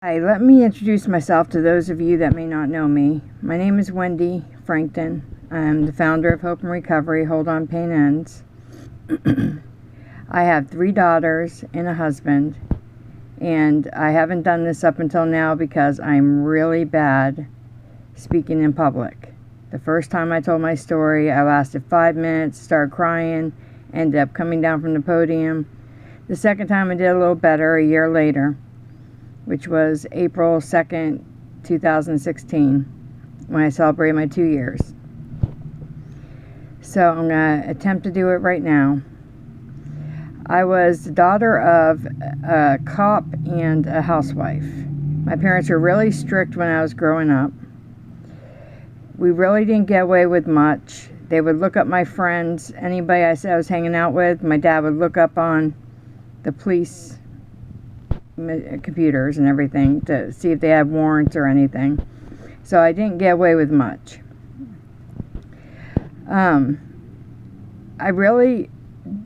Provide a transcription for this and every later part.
Hi, let me introduce myself to those of you that may not know me. My name is Wendy Frankton. I'm the founder of Hope and Recovery, Hold On Pain Ends. I have 3 daughters and a husband, and I haven't done this up until now because I'm really bad speaking in public. The first time I told my story, I lasted 5 minutes, started crying, ended up coming down from the podium. The second time I did a little better a year later, which was April 2nd, 2016, when I celebrated my 2 years. So I'm going to attempt to do it right now. I was the daughter of a cop and a housewife. My parents were really strict when I was growing up. We really didn't get away with much. They would look up my friends, anybody I said I was hanging out with, my dad would look up on the police computers and everything to see if they had warrants or anything. So I didn't get away with much. I really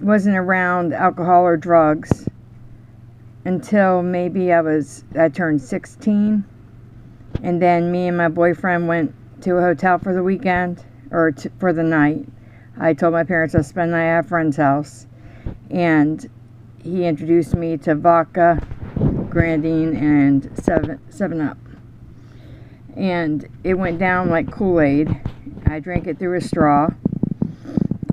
wasn't around alcohol or drugs until maybe I turned 16, and then me and my boyfriend went to a hotel for the weekend, or for the night. I told my parents I'd spend the night at a friend's house, and he introduced me to vodka, Grenadine, and 7-Up. And it went down like Kool-Aid. I drank it through a straw.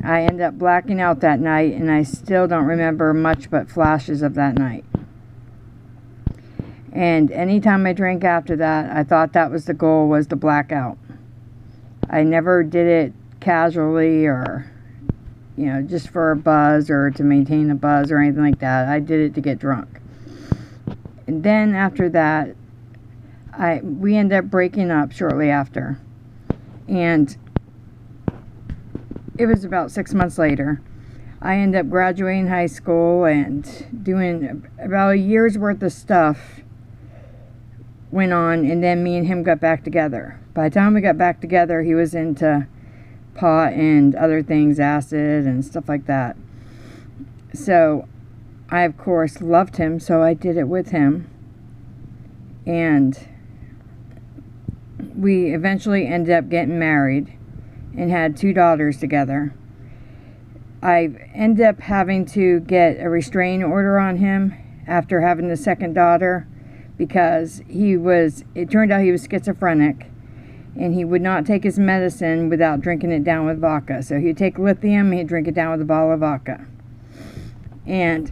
I ended up blacking out that night, and I still don't remember much but flashes of that night. And anytime I drank after that, I thought that was the goal, was to black out. I never did it casually or, just for a buzz or to maintain a buzz or anything like that. I did it to get drunk. And then after that, we ended up breaking up shortly after. And it was about 6 months later. I ended up graduating high school and doing about a year's worth of stuff went on, and then me and him got back together. By the time we got back together, he was into pot and other things, acid and stuff like that. So I, of course, loved him, so I did it with him. And we eventually ended up getting married and had 2 daughters together. I ended up having to get a restraining order on him after having the second daughter, because it turned out he was schizophrenic, and he would not take his medicine without drinking it down with vodka. So he'd take lithium and he'd drink it down with a bottle of vodka. And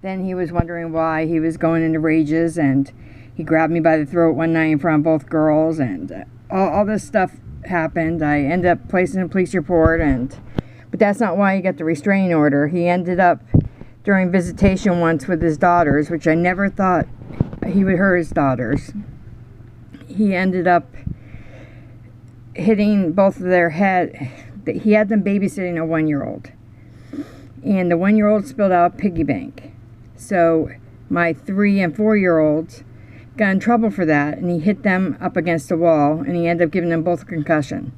then he was wondering why he was going into rages, and he grabbed me by the throat one night in front of both girls, and all this stuff happened. I ended up placing a police report, but that's not why he got the restraining order. He ended up, during visitation once with his daughters, which I never thought he would hurt his daughters, he ended up hitting both of their head. He had them babysitting a 1-year-old, and the 1-year-old spilled out a piggy bank. So my 3 and 4-year-olds got in trouble for that, and he hit them up against the wall, and he ended up giving them both a concussion.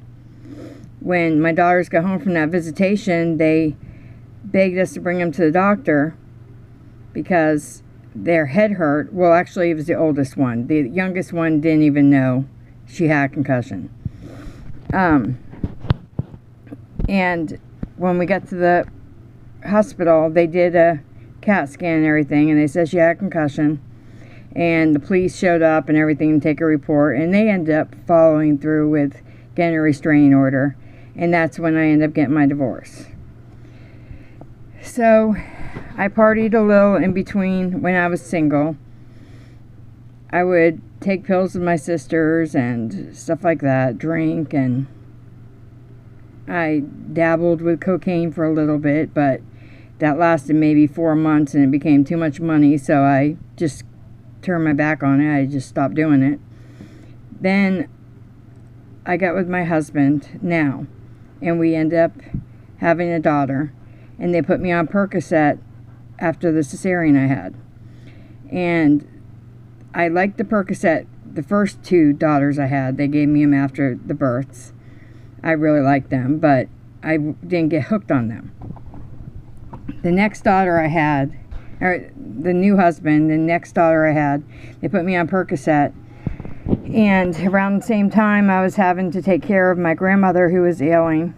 When my daughters got home from that visitation, they begged us to bring them to the doctor because their head hurt. Well, actually, it was the oldest one. The youngest one didn't even know she had a concussion. And when we got to the hospital, they did a CAT scan and everything, and they said she had a concussion. And the police showed up and everything to take a report, and they ended up following through with getting a restraining order. And that's when I ended up getting my divorce. So I partied a little in between when I was single. I would take pills with my sisters and stuff like that, drink, and I dabbled with cocaine for a little bit, but that lasted maybe 4 months, and it became too much money, so I just turned my back on it. I just stopped doing it. Then I got with my husband now, and we ended up having a daughter, and they put me on Percocet after the cesarean I had. And I liked the Percocet. The first 2 daughters I had, they gave me them after the births. I really liked them, but I didn't get hooked on them. The next daughter I had, or the new husband, the next daughter I had, they put me on Percocet. And around the same time, I was having to take care of my grandmother who was ailing.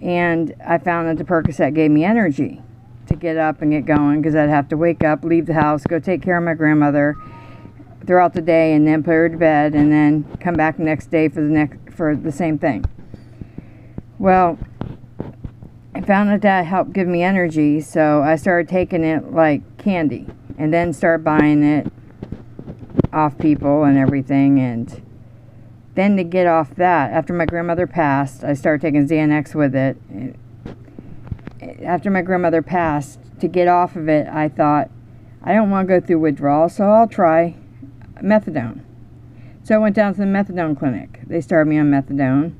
And I found that the Percocet gave me energy to get up and get going, because I'd have to wake up, leave the house, go take care of my grandmother throughout the day, and then put her to bed, and then come back the next day for the same thing. Well, I found that that helped give me energy, so I started taking it like candy, and then started buying it off people and everything. And then to get off that, after my grandmother passed, I started taking Xanax with it. After my grandmother passed, to get off of it, I thought, I don't want to go through withdrawal, so I'll try methadone. So I went down to the methadone clinic. They started me on methadone.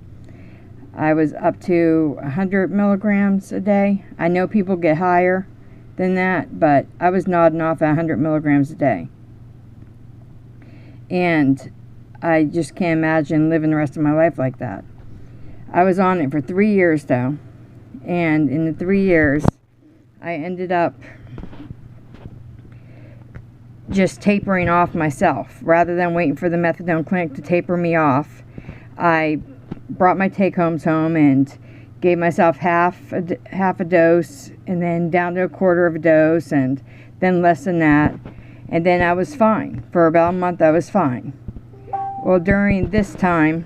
I was up to 100 milligrams a day. I know people get higher than that, but I was nodding off at 100 milligrams a day. And I just can't imagine living the rest of my life like that. I was on it for 3 years though. And in the 3 years, I ended up just tapering off myself. Rather than waiting for the methadone clinic to taper me off, I brought my take-homes home and gave myself half a dose, and then down to a quarter of a dose, and then less than that. And then I was fine. For about a month, I was fine. Well, during this time,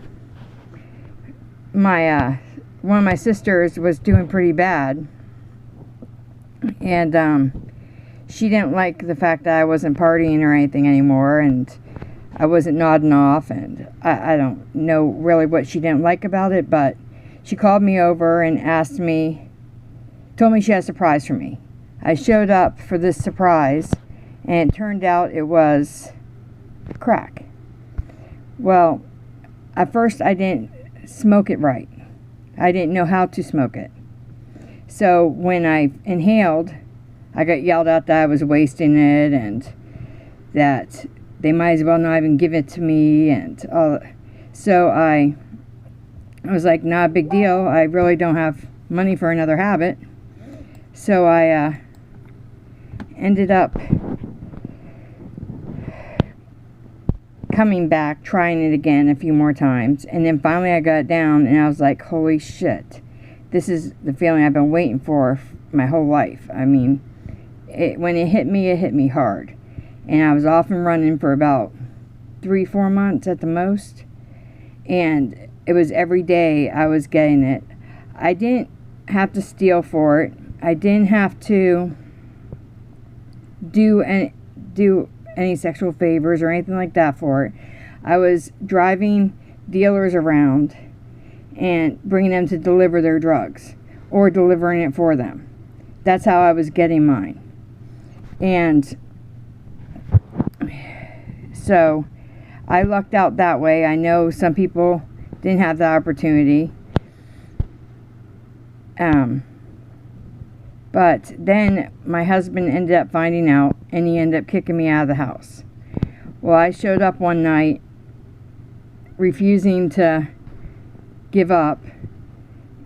my one of my sisters was doing pretty bad, and she didn't like the fact that I wasn't partying or anything anymore, and I wasn't nodding off, and I don't know really what she didn't like about it, but she called me over and told me she had a surprise for me. I showed up for this surprise, and it turned out it was crack. Well, at first I didn't smoke it right. I didn't know how to smoke it. So when I inhaled, I got yelled at that I was wasting it, and that they might as well not even give it to me, and all. So I was like, not a big deal. I really don't have money for another habit. So I ended up coming back, trying it again a few more times, and then finally I got it down, and I was like, holy shit, this is the feeling I've been waiting for my whole life. I mean, when it hit me hard, and I was off and running for about 3-4 months at the most, and it was every day I was getting it. I didn't have to steal for it. I didn't have to do any sexual favors or anything like that for it. I was driving dealers around and bringing them to deliver their drugs, or delivering it for them. That's how I was getting mine. And so I lucked out that way. I know some people didn't have that opportunity. But then my husband ended up finding out, and he ended up kicking me out of the house. Well, I showed up one night refusing to give up,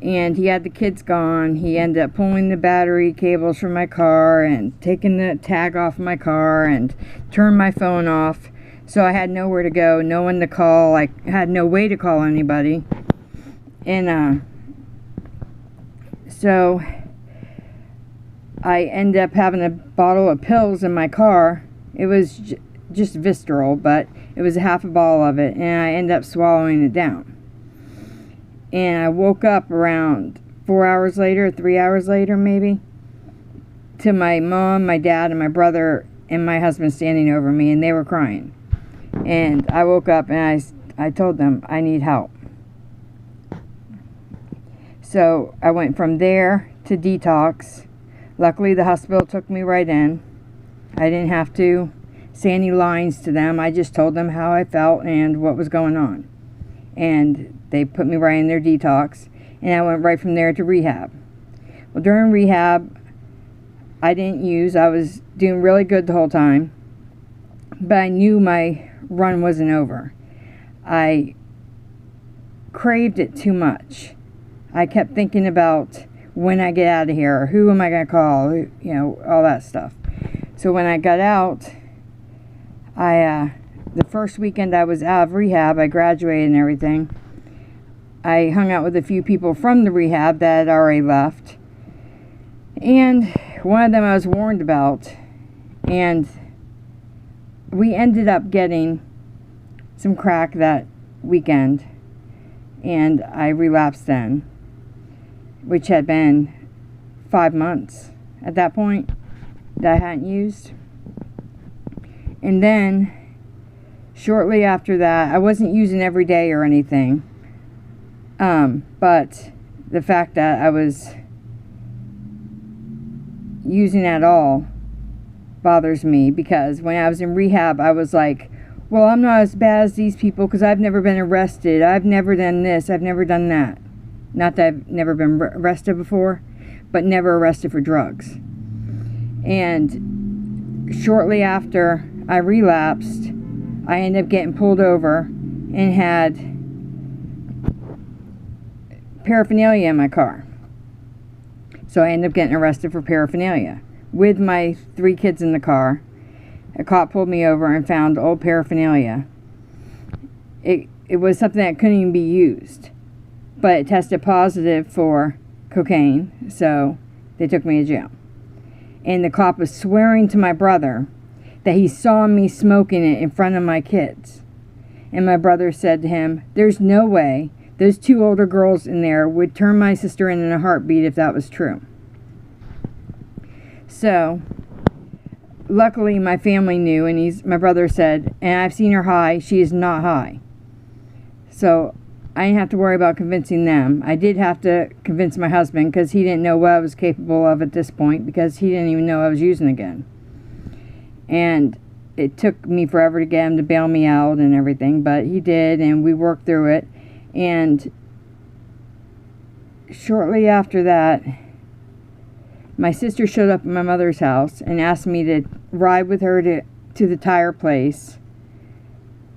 and he had the kids gone. He ended up pulling the battery cables from my car and taking the tag off my car and turned my phone off. So I had nowhere to go, no one to call. I had no way to call anybody. And so I ended up having a bottle of pills in my car. It was just visceral, but it was half a bottle of it, and I ended up swallowing it down. And I woke up around 4 hours later, 3 hours later maybe, to my mom, my dad, and my brother and my husband standing over me, and they were crying. And I woke up and I told them I need help. So I went from there to detox. Luckily, the hospital took me right in. I didn't have to say any lines to them. I just told them how I felt and what was going on. And they put me right in their detox. And I went right from there to rehab. Well, during rehab, I didn't use. I was doing really good the whole time. But I knew my run wasn't over. I craved it too much. I kept thinking about when I get out of here, who am I going to call, all that stuff. So when I got out, the first weekend I was out of rehab, I graduated and everything, I hung out with a few people from the rehab that had already left. And one of them I was warned about. And we ended up getting some crack that weekend. And I relapsed then, which had been 5 months at that point that I hadn't used. And then shortly after that, I wasn't using every day or anything, but the fact that I was using at all bothers me, because when I was in rehab, I was like, well, I'm not as bad as these people because I've never been arrested. I've never done this. I've never done that. Not that I've never been arrested before, but never arrested for drugs. And shortly after I relapsed, I ended up getting pulled over and had paraphernalia in my car. So I ended up getting arrested for paraphernalia with my 3 kids in the car. A cop pulled me over and found old paraphernalia. It was something that couldn't even be used, but it tested positive for cocaine, so they took me to jail. And the cop was swearing to my brother that he saw me smoking it in front of my kids. And my brother said to him, there's no way those 2 older girls in there would turn my sister in a heartbeat if that was true. So luckily my family knew, and my brother said, and I've seen her high, she is not high. So I didn't have to worry about convincing them. I did have to convince my husband, because he didn't know what I was capable of at this point, because he didn't even know I was using again. And it took me forever to get him to bail me out and everything, but he did, and we worked through it. And shortly after that, my sister showed up at my mother's house and asked me to ride with her to the tire place.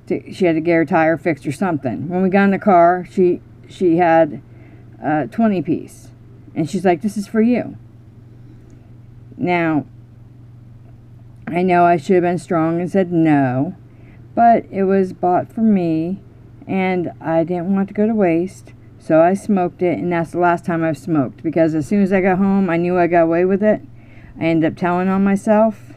She had to get her tire fixed or something. When we got in the car, she had a 20-piece. And she's like, this is for you. Now, I know I should have been strong and said no, but it was bought for me, and I didn't want it to go to waste. So I smoked it, and that's the last time I've smoked, because as soon as I got home, I knew I got away with it. I ended up telling on myself,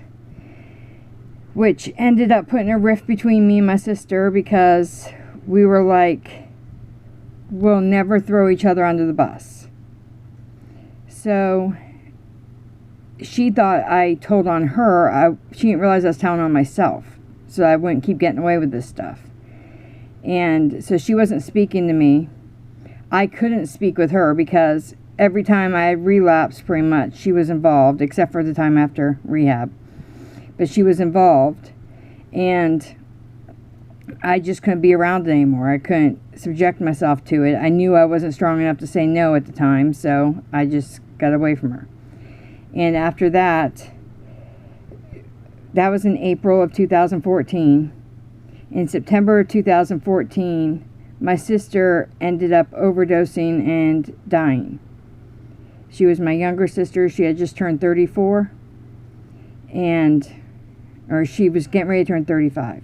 which ended up putting a rift between me and my sister, because we were like, we'll never throw each other under the bus. So she thought I told on her. She didn't realize I was telling on myself, so I wouldn't keep getting away with this stuff. And so she wasn't speaking to me. I couldn't speak with her, because every time I relapsed, pretty much, she was involved, except for the time after rehab. But she was involved, and I just couldn't be around it anymore. I couldn't subject myself to it. I knew I wasn't strong enough to say no at the time, so I just got away from her. And after that, that was in April of 2014. In September of 2014, my sister ended up overdosing and dying. She was my younger sister. She had just turned 34. Or she was getting ready to turn 35.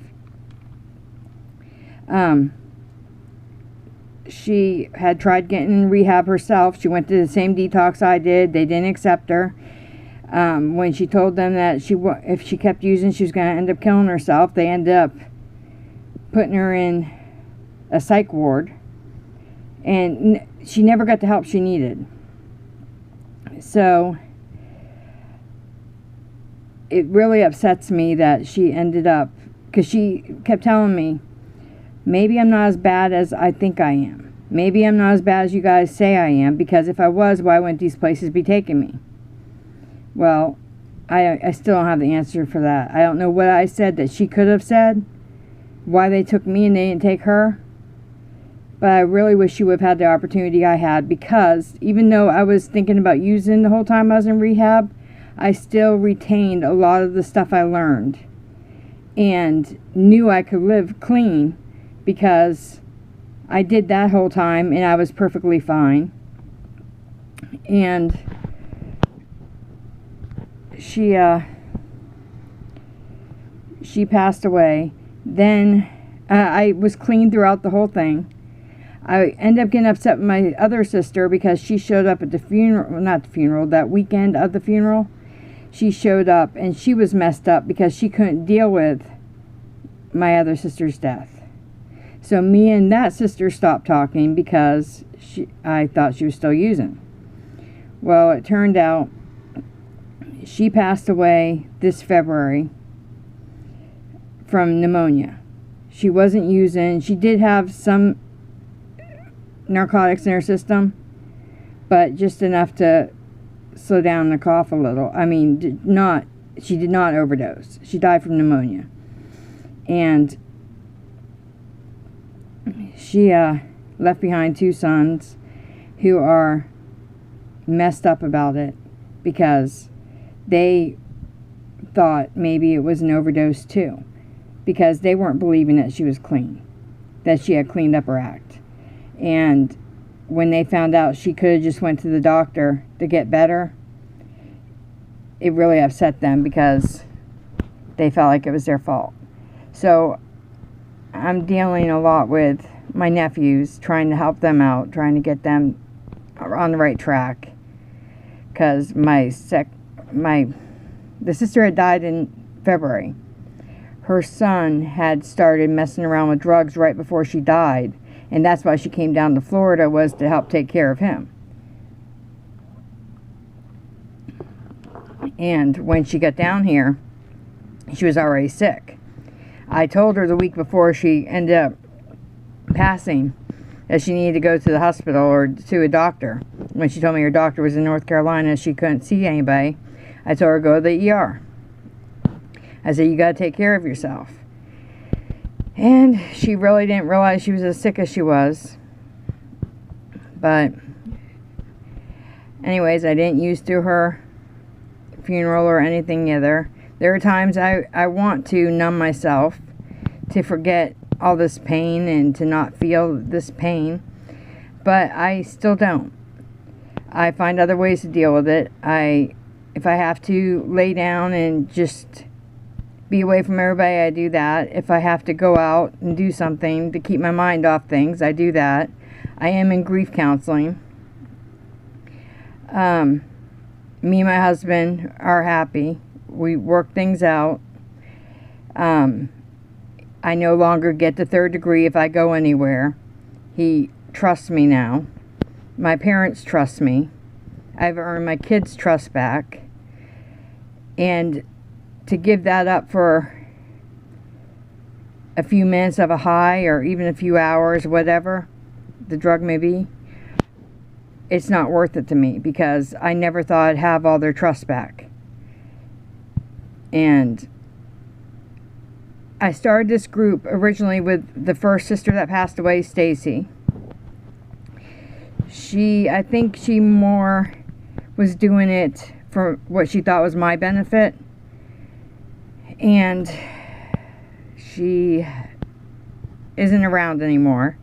She had tried getting in rehab herself. She went to the same detox I did. They didn't accept her. When she told them that if she kept using, she was going to end up killing herself, they ended up putting her in a psych ward, and she never got the help she needed. So it really upsets me that she ended up, because she kept telling me, maybe I'm not as bad as I think I am. Maybe I'm not as bad as you guys say I am, because if I was, why wouldn't these places be taking me? Well, I still don't have the answer for that. I don't know what I said that she could have said, why they took me and they didn't take her. But I really wish she would have had the opportunity I had, because even though I was thinking about using the whole time I was in rehab, I still retained a lot of the stuff I learned and knew I could live clean, because I did that whole time and I was perfectly fine. And she she passed away. Then I was clean throughout the whole thing. I ended up getting upset with my other sister because she showed up at the funeral, well, not the funeral, that weekend of the funeral. She showed up and she was messed up because she couldn't deal with my other sister's death. So me and that sister stopped talking because I thought she was still using. Well, it turned out she passed away this February from pneumonia. She wasn't using. She did have some narcotics in her system, but just enough to slow down the cough a little. I mean, she did not overdose. She died from pneumonia. And she left behind 2 sons who are messed up about it because they thought maybe it was an overdose too, because they weren't believing that she was clean, that she had cleaned up her act. And when they found out she could have just went to the doctor to get better, it really upset them because they felt like it was their fault. So I'm dealing a lot with my nephews, trying to help them out, trying to get them on the right track. Because the sister had died in February. Her son had started messing around with drugs right before she died, and that's why she came down to Florida, was to help take care of him. And when she got down here, she was already sick. I told her the week before she ended up passing that she needed to go to the hospital or to a doctor. When she told me her doctor was in North Carolina, she couldn't see anybody, I told her go to the ER. I said, you got to take care of yourself. And she really didn't realize she was as sick as she was. But anyways, I didn't use to her funeral or anything either. There are times I want to numb myself, to forget all this pain and to not feel this pain, but I still don't. I find other ways to deal with it. If I have to lay down and just be away from everybody, I do that. If I have to go out and do something to keep my mind off things, I do that. I am in grief counseling. Me and my husband are happy. We work things out. I no longer get the 3rd degree if I go anywhere. He trusts me now. My parents trust me. I've earned my kids' trust back. And to give that up for a few minutes of a high, or even a few hours, whatever the drug may be, it's not worth it to me, because I never thought I'd have all their trust back. And I started this group originally with the first sister that passed away, Stacy. I think she more was doing it for what she thought was my benefit. And she isn't around anymore.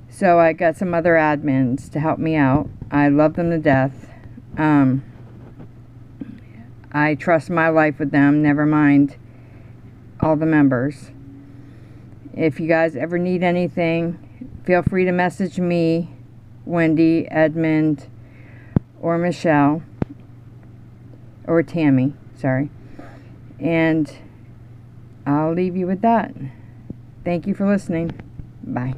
So I got some other admins to help me out. I love them to death. I trust my life with them, never mind all the members. If you guys ever need anything, feel free to message me, Wendy, Edmund, or Michelle, or Tammy, sorry. And I'll leave you with that. Thank you for listening. Bye.